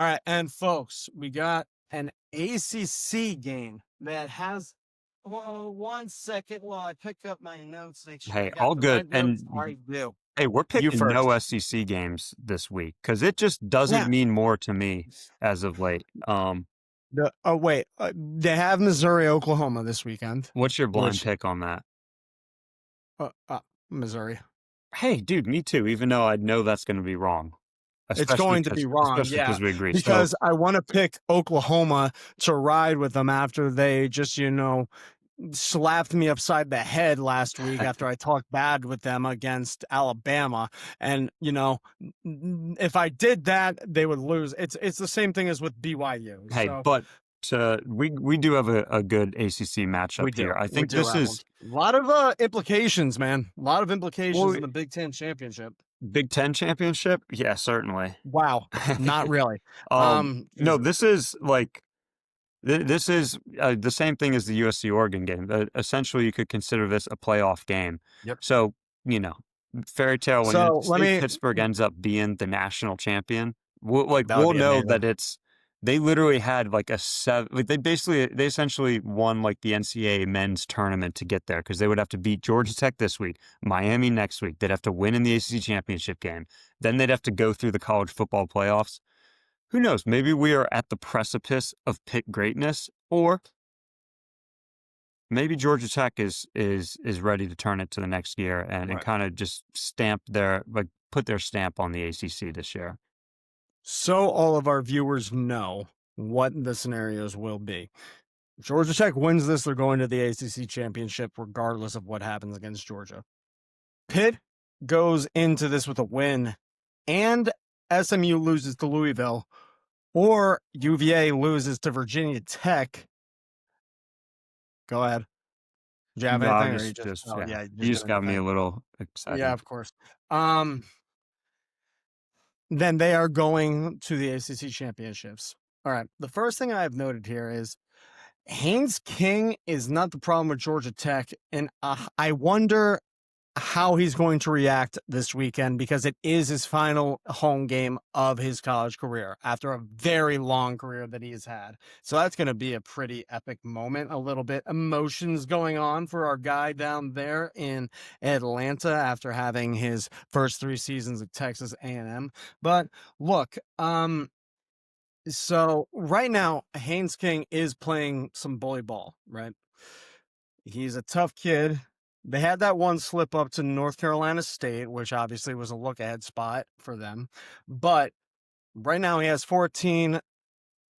All right, and folks, we got an ACC game that has. Well, 1 second while I pick up my notes, make sure I Hey, got all the good. right notes. And I do. hey, we're You picking no first. SEC games this week because it just doesn't Yeah. mean more to me as of late. Oh wait, they have Missouri, Oklahoma this weekend, What's your blind which pick on that? uh, uh, Missouri. Hey, dude, me too, even though I know that's going to be wrong, It's going to be wrong, especially yeah, because we agree. So, because I want to pick Oklahoma to ride with them after they just slapped me upside the head last week after I talked bad with them against Alabama. And if I did that, they would lose. It's the same thing as with BYU. hey, So but we do have a good ACC matchup here. I we think do this have one. is A lot of implications, man. A lot of implications well, in the Big Ten championship. Big Ten championship. Yeah, certainly. Wow, not really. No, Jesus. this is like this is the same thing as the USC Oregon game. Essentially, you could consider this a playoff game. Yep. So, you know, fairy tale when So let say me. Pittsburgh ends up being the national champion, That would we'll be know amazing. that they literally had like a seven. Like they essentially won like the NCAA men's tournament to get there because they would have to beat Georgia Tech this week, Miami next week. They'd have to win in the ACC championship game. Then they'd have to go through the college football playoffs. Who knows? Maybe we are at the precipice of Pitt greatness, or maybe Georgia Tech is ready to turn it to the next year and Right. kind of just put their stamp on the ACC this year. So all of our viewers know what the scenarios will be. Georgia Tech wins this, they're going to the ACC championship regardless of what happens against Georgia. Pitt goes into this with a win and SMU loses to Louisville or UVA loses to Virginia Tech. Go ahead. Do you have No, anything or you just yeah. yeah, you're You just just gonna got me defend? a little Yeah, excited. of course. Um then they are going to the ACC championships. All right. The first thing I have noted here is Haynes King is not the problem with Georgia Tech, and I wonder how he's going to react this weekend because it is his final home game of his college career after a very long career that he has had. So that's going to be a pretty epic moment, a little bit emotions going on for our guy down there in Atlanta after having his first 3 seasons at Texas A&M. But look, so right now, Haynes King is playing some bully ball, right? He's a tough kid. They had that one slip up to North Carolina State, which obviously was a look ahead spot for them. But right now, he has 14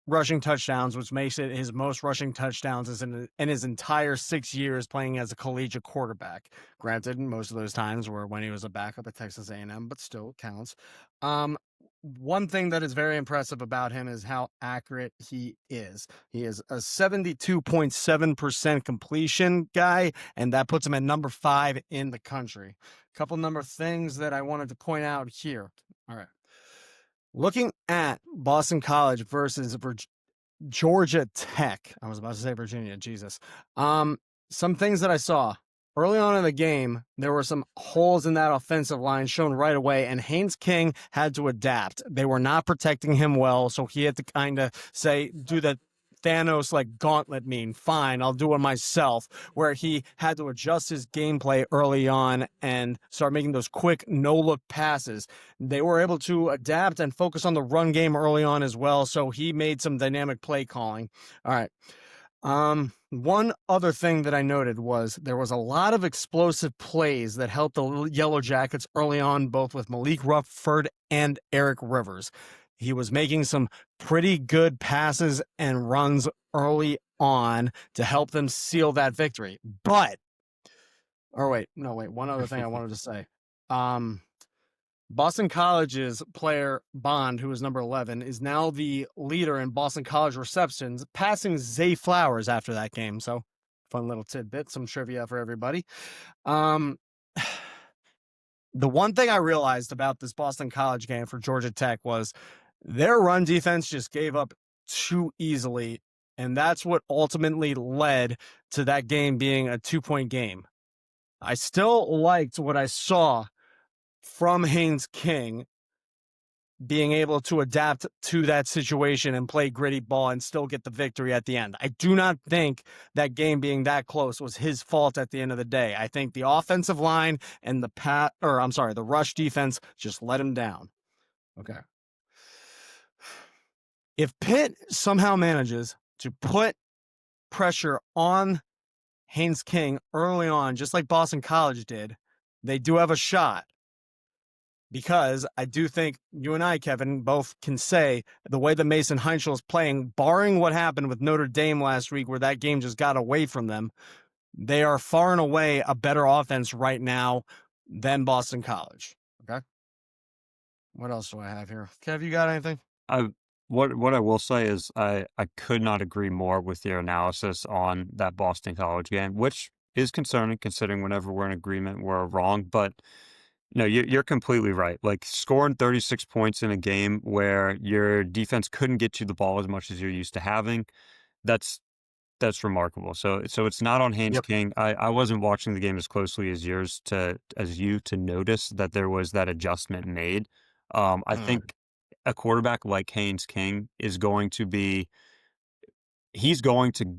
rushing touchdowns, which makes it his most rushing touchdowns in his entire 6 years playing as a collegiate quarterback. Granted, most of those times were when he was a backup at Texas A&M, but still counts. One thing that is very impressive about him is how accurate he is. He is a 72.7% completion guy, and that puts him at number 5 in the country. A couple number things that I wanted to point out here. All right. Looking at Boston College versus Georgia Tech. I was about to say Virginia, Jesus. Some things that I saw early on in the game, there were some holes in that offensive line shown right away, and Haynes King had to adapt. They were not protecting him well, so he had to kind of do the Thanos like gauntlet meme. Fine, I'll do it myself. Where he had to adjust his gameplay early on and start making those quick no look passes. They were able to adapt and focus on the run game early on as well. So he made some dynamic play calling. All right. One other thing that I noted was there was a lot of explosive plays that helped the Yellow Jackets early on, both with Malik Rufford and Eric Rivers. He was making some pretty good passes and runs early on to help them seal that victory. But, one other thing I wanted to say. Boston College's player Bond, who is number 11, is now the leader in Boston College receptions, passing Zay Flowers after that game. So, fun little tidbit, some trivia for everybody. The one thing I realized about this Boston College game for Georgia Tech was their run defense just gave up too easily, and that's what ultimately led to that game being a 2-point game. I still liked what I saw from Haynes King, being able to adapt to that situation and play gritty ball and still get the victory at the end. I do not think that game being that close was his fault at the end of the day. I think the offensive line and the rush defense just let him down. Okay. If Pitt somehow manages to put pressure on Haynes King early on, just like Boston College did, they do have a shot. Because I do think you and I, Kevin, both can say the way that Mason Heinschel is playing, barring what happened with Notre Dame last week, where that game just got away from them, they are far and away a better offense right now than Boston College. Okay. What else do I have here? Kev, you got anything? I what I will say is I could not agree more with your analysis on that Boston College game, which is concerning considering whenever we're in agreement, we're wrong. But no, you're completely right. Like scoring 36 points in a game where your defense couldn't get you the ball as much as you're used to having, that's that's remarkable. So it's not on Haynes Yep. King. I wasn't watching the game as closely as you to notice that there was that adjustment made. I think a quarterback like Haynes King is going to be he's going to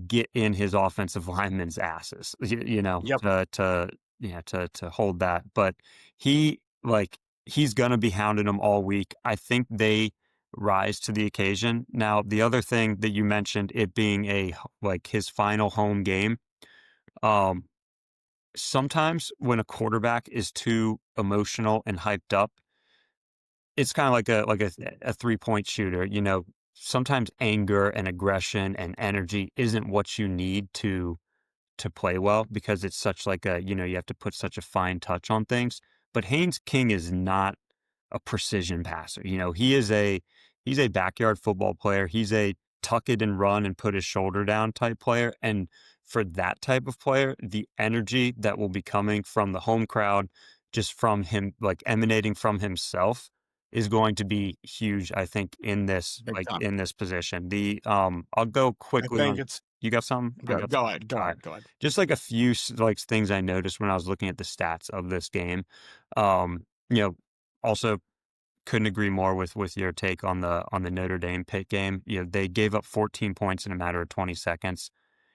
get in his offensive linemen's asses, Yep. to hold that. But he he's gonna be hounding them all week. I think they rise to the occasion. Now, the other thing that you mentioned, it being his final home game. Um, Sometimes when a quarterback is too emotional and hyped up, it's kind of like a 3-point shooter. Sometimes anger and aggression and energy isn't what you need to play well because it's such you have to put such a fine touch on things. But Haynes King is not a precision passer. He's a backyard football player. He's a tuck it and run and put his shoulder down type player. And for that type of player, the energy that will be coming from the home crowd, just from him, like emanating from himself, is going to be huge, I think, in this Big time. in this position. I'll go I quickly think on. it's You got something? I got go something. ahead. Go All ahead. right. Go ahead. Just like a few things I noticed when I was looking at the stats of this game. Um, you know, Also couldn't agree more with your take on the Notre Dame Pitt game. They gave up 14 points in a matter of 20 seconds.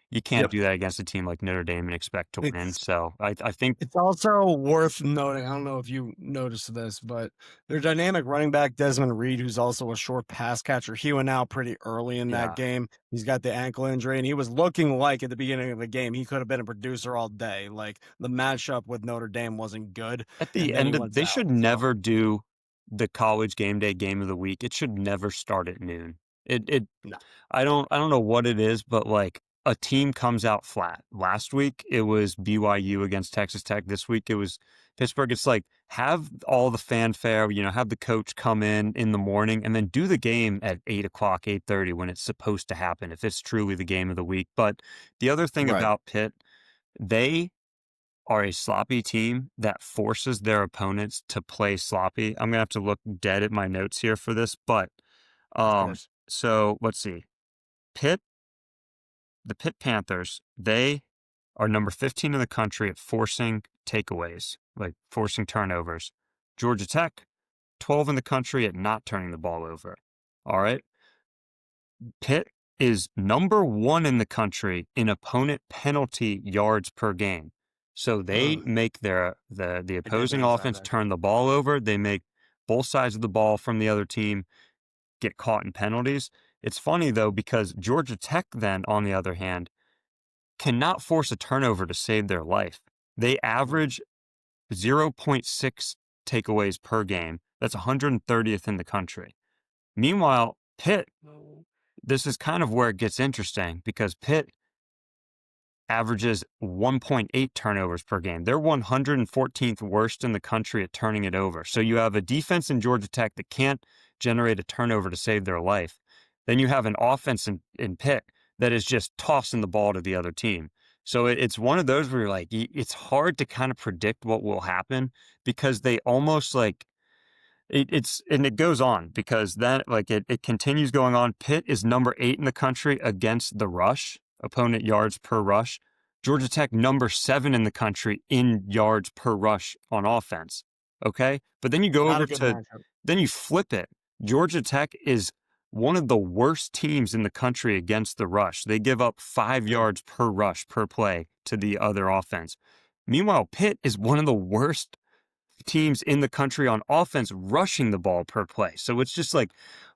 You can't Yep. do that against a team like Notre Dame and expect to win. So I think It's also worth noting, I don't know if you noticed this, but their dynamic running back, Desmond Reed, who's also a short pass catcher, he went out pretty early in that yeah. game. He's got the ankle injury, and he was looking like at the beginning of the game, he could have been a producer all day. Like, the matchup with Notre Dame wasn't good, At and the then he end went they out. should So, never do the college game day game of the week. It should never start at noon. It no. I don't know what it is, but like a team comes out flat. Last week it was BYU against Texas Tech. This week it was Pittsburgh. It's like have all the fanfare, have the coach come in the morning and then do the game at 8 o'clock, 8:30 when it's supposed to happen, if it's truly the game of the week. But the other thing Right. about Pitt, they are a sloppy team that forces their opponents to play sloppy. I'm gonna have to look dead at my notes here for this, but Of course. so let's see. Pitt, the Pitt Panthers, they are number 15 in the country at forcing takeaways, like forcing turnovers. Georgia Tech, 12 in the country at not turning the ball over. All right. Pitt is number 1 in the country in opponent penalty yards per game. So they Mm, make the I did opposing notice that, offense actually. turn the ball over. They make both sides of the ball from the other team get caught in penalties. It's funny though, because Georgia Tech then, on the other hand, cannot force a turnover to save their life. They Mm, average 0.6 takeaways per game. That's 130th in the country. Meanwhile, Pitt, this is kind of where it gets interesting because Pitt averages 1.8 turnovers per game. They're 114th worst in the country at turning it over. So you have a defense in Georgia Tech that can't generate a turnover to save their life. Then you have an offense in Pitt that is just tossing the ball to the other team. So it's one of those where you're like, it's hard to kind of predict what will happen because they almost like and it goes on because then it continues going on. Pitt is number 8 in the country against the rush, opponent yards per rush. Georgia Tech number 7 in the country in yards per rush on offense. Okay. But then you go not a over good to matchup. Then you flip it. Georgia Tech is one of the worst teams in the country against the rush. They give up 5 yards per rush per play to the other offense. Meanwhile, Pitt is one of the worst teams in the country on offense rushing the ball per play. So it's just like,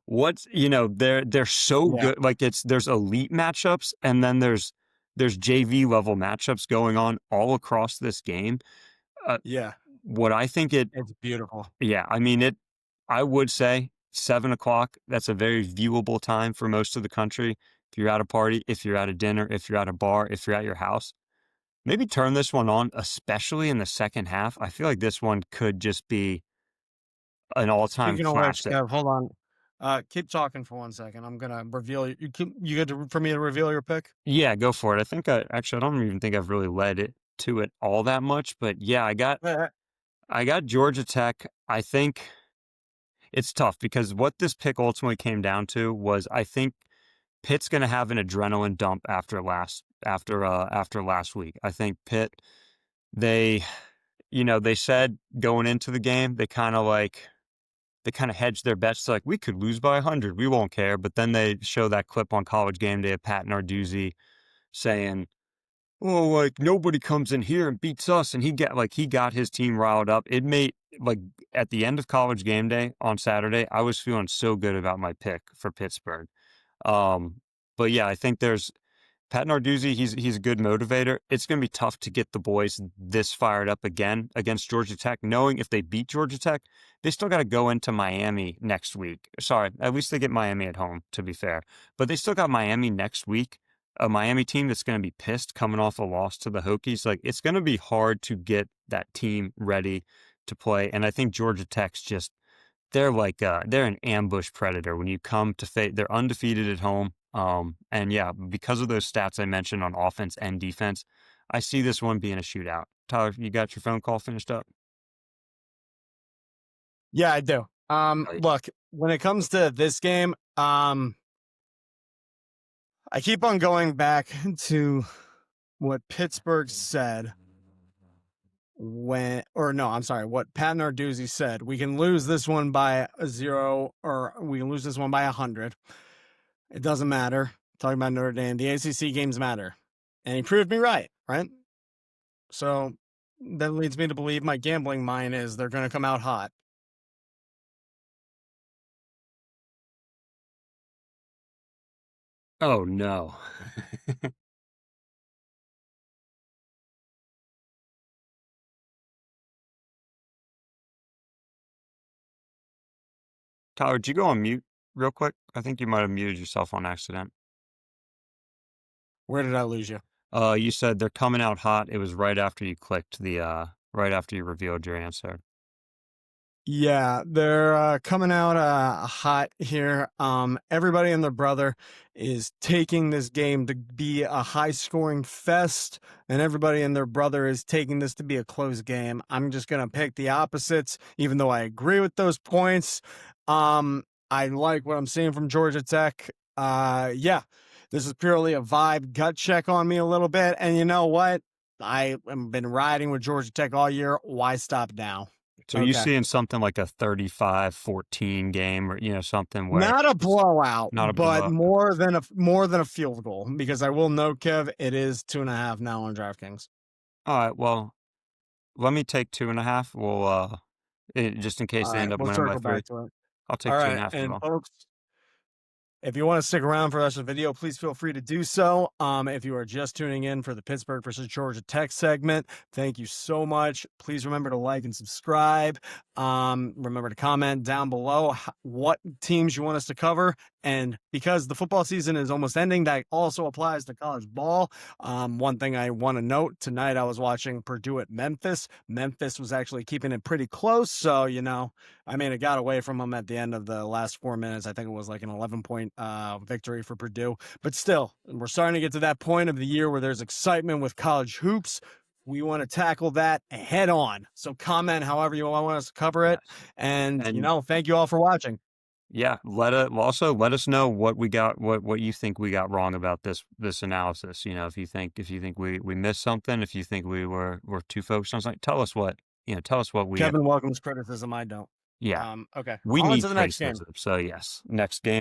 what's, they're so Yeah. good. Like there's elite matchups, and then there's JV level matchups going on all across this game. Uh, Yeah. what I think it It's beautiful. Yeah, I mean, I would say 7 o'clock. That's a very viewable time for most of the country. If you're at a party, if you're at a dinner, if you're at a bar, if you're at your house, maybe turn this one on, especially in the second half. I feel like this one could just be an all-time Speaking of which, classic. Kev, hold on. Keep talking for 1 second. I'm gonna reveal you get for me to reveal your pick? Yeah, go for it. I don't even think I've really led to it all that much, but yeah, Eh, I got Georgia Tech. I think it's tough because what this pick ultimately came down to was, I think Pitt's going to have an adrenaline dump after last week. I think Pitt, they they said going into the game, they kind of hedged their bets to, like, we could lose by 100, we won't care. But then they show that clip on College Game Day of Pat Narduzzi saying, "Oh, like, nobody comes in here and beats us," and he got his team riled up. It made, like, at the end of College Game Day on Saturday, I was feeling so good about my pick for Pittsburgh. Um, but yeah, I think there's Pat Narduzzi. He's a good motivator. It's going to be tough to get the boys this fired up again against Georgia Tech, knowing if they beat Georgia Tech, they still got to go into Miami next week. Sorry, at least they get Miami at home, to be fair. But they still got Miami next week, a Miami team that's going to be pissed coming off a loss to the Hokies. Like, it's going to be hard to get that team ready to play. And I think Georgia Tech's just, they're an ambush predator when you come to face. They're undefeated at home. And yeah, because of those stats I mentioned on offense and defense, I see this one being a shootout. Tyler, you got your phone call finished up? yeah, I do. Right. Look, when it comes to this game, I keep on going back to what Pittsburgh said what Pat Narduzzi said. We can lose this one by a 0, or we can lose this one by 100. It doesn't matter. Talking about Notre Dame, the ACC games matter. And he proved me right? So that leads me to believe my gambling mind is they're going to come out hot. Oh no. Tyler, did you go on mute real quick? I think you might have muted yourself on accident. Where did I lose you? You said they're coming out hot. It was right after you clicked right after you revealed your answer. Yeah, they're coming out hot here. Everybody and their brother is taking this game to be a high-scoring fest, and everybody and their brother is taking this to be a close game. I'm just gonna pick the opposites, even though I agree with those points. I like what I'm seeing from Georgia Tech. Yeah, this is purely a vibe gut check on me a little bit, and you know what? I have been riding with Georgia Tech all year. Why stop now? So you Okay. seeing something like a 35-14 game, or something where Not a blowout, not a but blowout. more than a field goal, because I will note, Kev, it is 2.5 now on DraftKings. All right, well, let me take 2.5. Just in case All they right, end up we'll winning by circle 3. back to it. I'll All take two and right, a half as and well. folks, if you want to stick around for the rest of the video, please feel free to do so. If you are just tuning in for the Pittsburgh versus Georgia Tech segment, thank you so much. Please remember to like and subscribe. Remember to comment down below what teams you want us to cover. And because the football season is almost ending, that also applies to college ball. One thing I want to note, tonight I was watching Purdue at Memphis. Memphis was actually keeping it pretty close. So, I mean, it got away from them at the end of the last 4 minutes. I think it was like an 11-point victory for Purdue. But still, we're starting to get to that point of the year where there's excitement with college hoops. We want to tackle that head on. So comment however you want us to cover it. Yes. And, And thank you all for watching. yeah, let us know what we got, what you think we got wrong about this analysis. If you think we missed something, if you think we're too focused on something, tell us what we Kevin welcomes criticism. I don't. Yeah. Okay. We On need to the Trace next game. Lizard. So yes, next game.